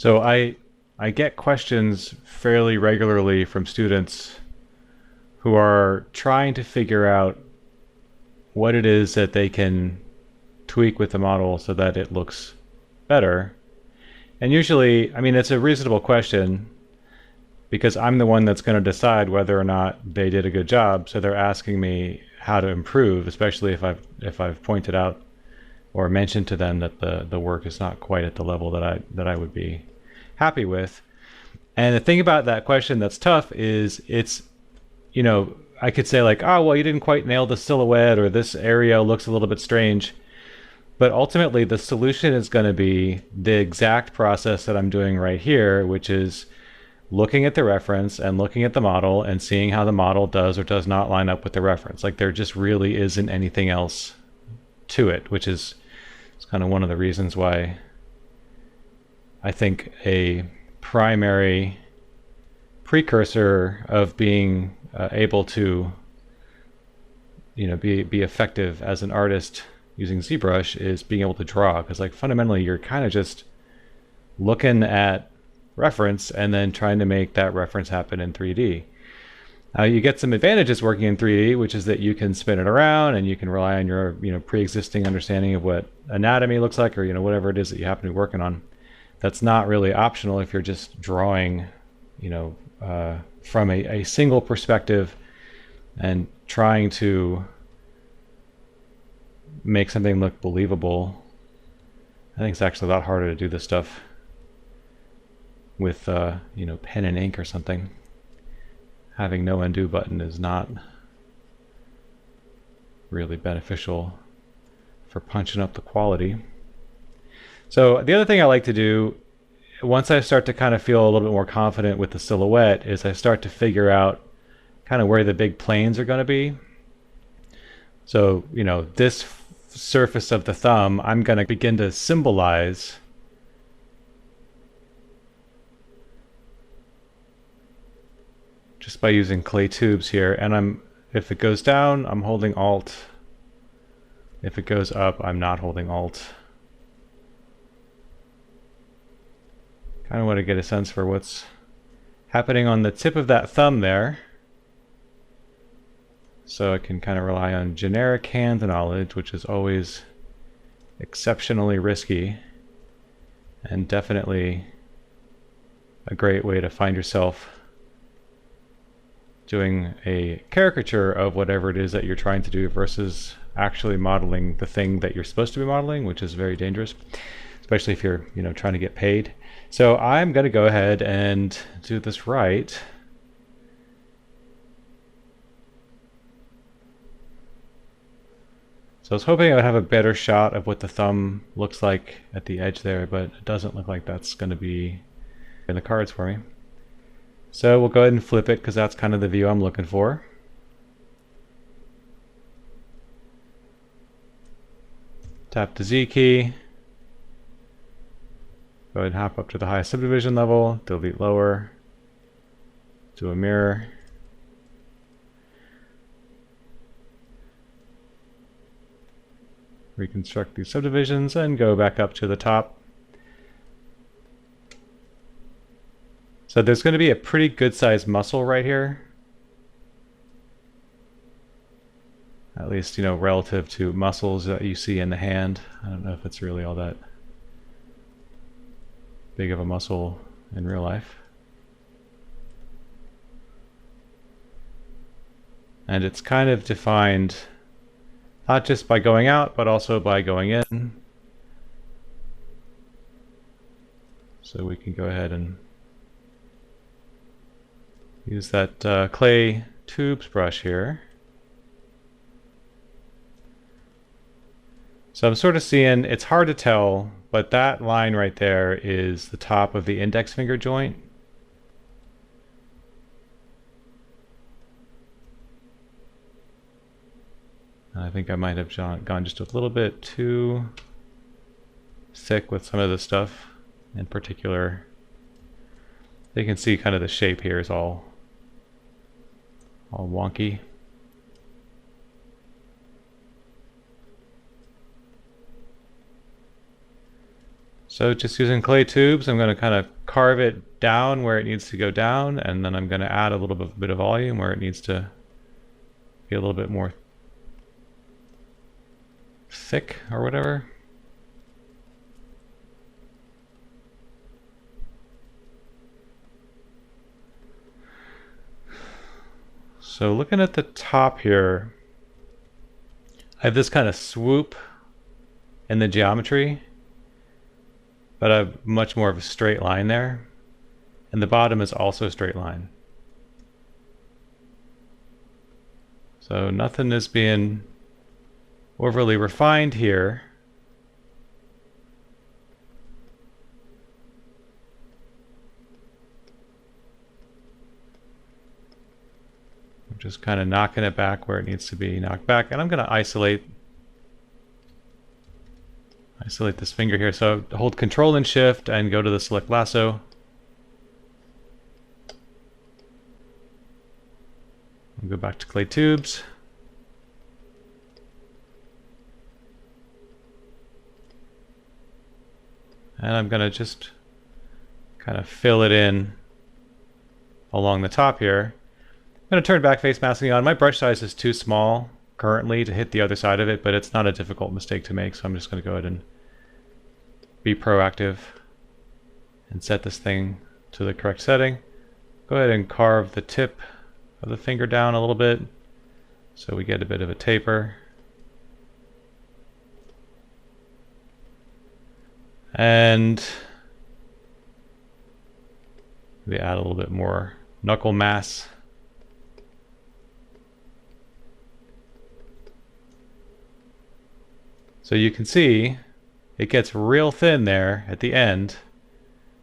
So I get questions fairly regularly from students who are trying to figure out what it is that they can tweak with the model so that it looks better. And usually, I mean, it's a reasonable question because I'm the one that's going to decide whether or not they did a good job. So they're asking me how to improve, especially if I've pointed out or mentioned to them that the work is not quite at the level that I would be happy with. And the thing about that question that's tough is I could say like, oh, well, you didn't quite nail the silhouette, or this area looks a little bit strange. But ultimately, the solution is going to be the exact process that I'm doing right here, which is looking at the reference and looking at the model and seeing how the model does or does not line up with the reference. Like there just really isn't anything else to it, which is it's kind of one of the reasons why I think a primary precursor of being able to be effective as an artist using ZBrush is being able to draw, because like fundamentally you're kind of just looking at reference and then trying to make that reference happen in 3D. You get some advantages working in 3D, which is that you can spin it around and you can rely on your pre-existing understanding of what anatomy looks like, or whatever it is that you happen to be working on. That's not really optional if you're just drawing from a single perspective and trying to make something look believable. I think it's actually a lot harder to do this stuff with pen and ink or something. Having no undo button is not really beneficial for punching up the quality. So the other thing I like to do once I start to kind of feel a little bit more confident with the silhouette is I start to figure out kind of where the big planes are going to be. So this surface of the thumb I'm going to begin to symbolize just by using clay tubes here, and if it goes down I'm holding Alt, if it goes up I'm not holding Alt. Kind of want to get a sense for what's happening on the tip of that thumb there, so I can kind of rely on generic hand knowledge, which is always exceptionally risky and definitely a great way to find yourself doing a caricature of whatever it is that you're trying to do versus actually modeling the thing that you're supposed to be modeling, which is very dangerous, especially if you're trying to get paid. So I'm going to go ahead and do this right. So I was hoping I would have a better shot of what the thumb looks like at the edge there, but it doesn't look like that's going to be in the cards for me. So we'll go ahead and flip it because that's kind of the view I'm looking for. Tap the Z key. Go ahead and hop up to the highest subdivision level, delete lower, do a mirror. Reconstruct these subdivisions and go back up to the top. So there's going to be a pretty good sized muscle right here. At least, relative to muscles that you see in the hand. I don't know if it's really all that big of a muscle in real life. And it's kind of defined not just by going out, but also by going in. So we can go ahead and use that clay tubes brush here. So I'm sort of seeing, it's hard to tell, but that line right there is the top of the index finger joint. I think I might have gone just a little bit too thick with some of this stuff. In particular, you can see kind of the shape here is all wonky. So just using clay tubes, I'm going to kind of carve it down where it needs to go down, and then I'm going to add a little bit of volume where it needs to be a little bit more thick or whatever. So looking at the top here, I have this kind of swoop in the geometry, but I have much more of a straight line there. And the bottom is also a straight line. So nothing is being overly refined here. I'm just kind of knocking it back where it needs to be knocked back. And I'm going to isolate this finger here. So hold Control and Shift and go to the select lasso. I'll go back to clay tubes. And I'm going to just kind of fill it in along the top here. I'm going to turn back face masking on. My brush size is too small currently to hit the other side of it, but it's not a difficult mistake to make, so I'm just going to go ahead and be proactive and set this thing to the correct setting. Go ahead and carve the tip of the finger down a little bit so we get a bit of a taper. And we add a little bit more knuckle mass. So you can see it gets real thin there at the end,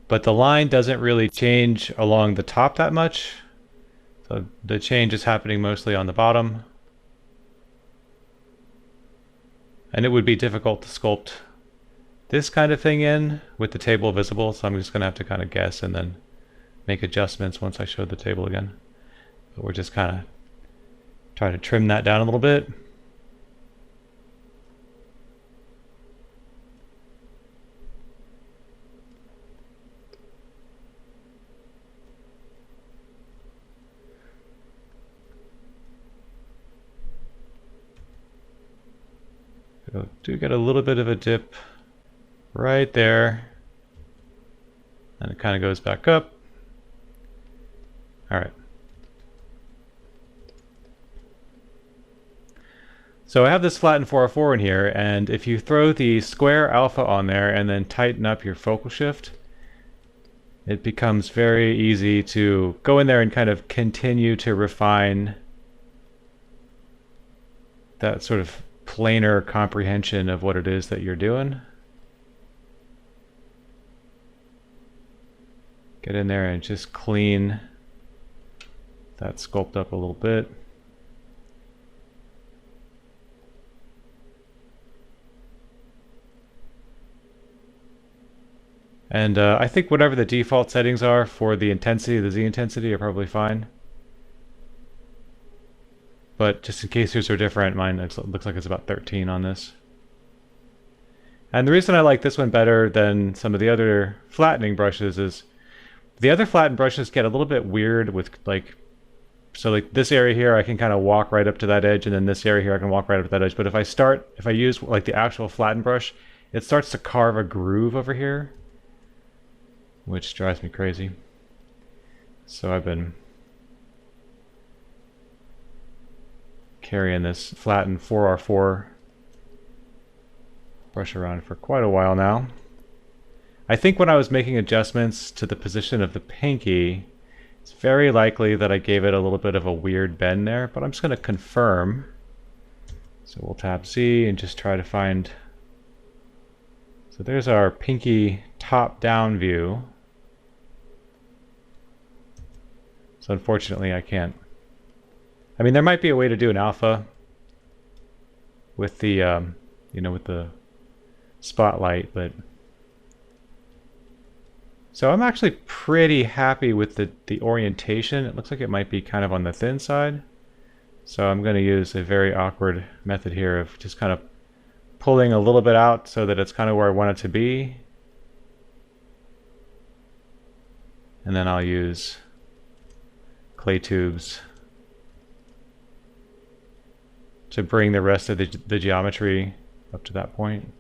but the line doesn't really change along the top that much. So the change is happening mostly on the bottom. And it would be difficult to sculpt this kind of thing in with the table visible, so I'm just going to have to kind of guess and then make adjustments once I show the table again. But we're just kind of trying to trim that down a little bit. Do get a little bit of a dip right there, and it kind of goes back up. All right. So I have this Flatten 404 in here, and if you throw the square alpha on there and then tighten up your focal shift, it becomes very easy to go in there and kind of continue to refine that sort of planar comprehension of what it is that you're doing. Get in there and just clean that sculpt up a little bit. And I think whatever the default settings are for the intensity, the Z intensity, are probably fine. But just in case yours are different, mine looks like it's about 13 on this. And the reason I like this one better than some of the other flattening brushes is the other flattened brushes get a little bit weird with like this area here I can kind of walk right up to that edge, and then this area here I can walk right up to that edge. But if I use like the actual flattened brush, it starts to carve a groove over here, which drives me crazy. So I've been carrying this Flatten 4R4 brush around for quite a while now. I think when I was making adjustments to the position of the pinky, it's very likely that I gave it a little bit of a weird bend there, but I'm just going to confirm. So we'll tap Z and just try to find. So there's our pinky top-down view. So unfortunately I can't. I mean, there might be a way to do an alpha with the, with the spotlight, but. So I'm actually pretty happy with the orientation. It looks like it might be kind of on the thin side. So I'm going to use a very awkward method here of just kind of pulling a little bit out so that it's kind of where I want it to be. And then I'll use clay tubes to bring the rest of the geometry up to that point.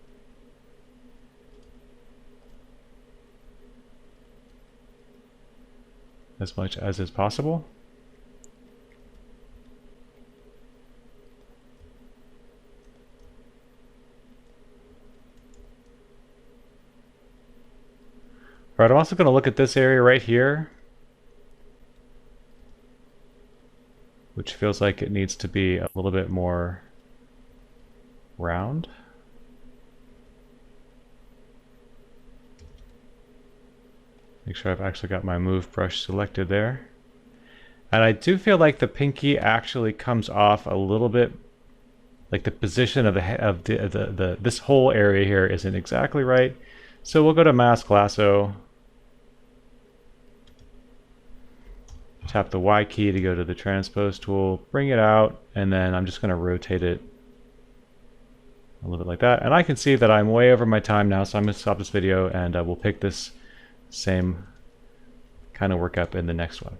As much as is possible. All right, I'm also going to look at this area right here, which feels like it needs to be a little bit more round. Make sure I've actually got my move brush selected there. And I do feel like the pinky actually comes off a little bit, like the position of this whole area here isn't exactly right. So we'll go to mask lasso, tap the Y key to go to the transpose tool, bring it out, and then I'm just going to rotate it a little bit like that. And I can see that I'm way over my time now, so I'm going to stop this video and we'll pick this same kind of work up in the next one.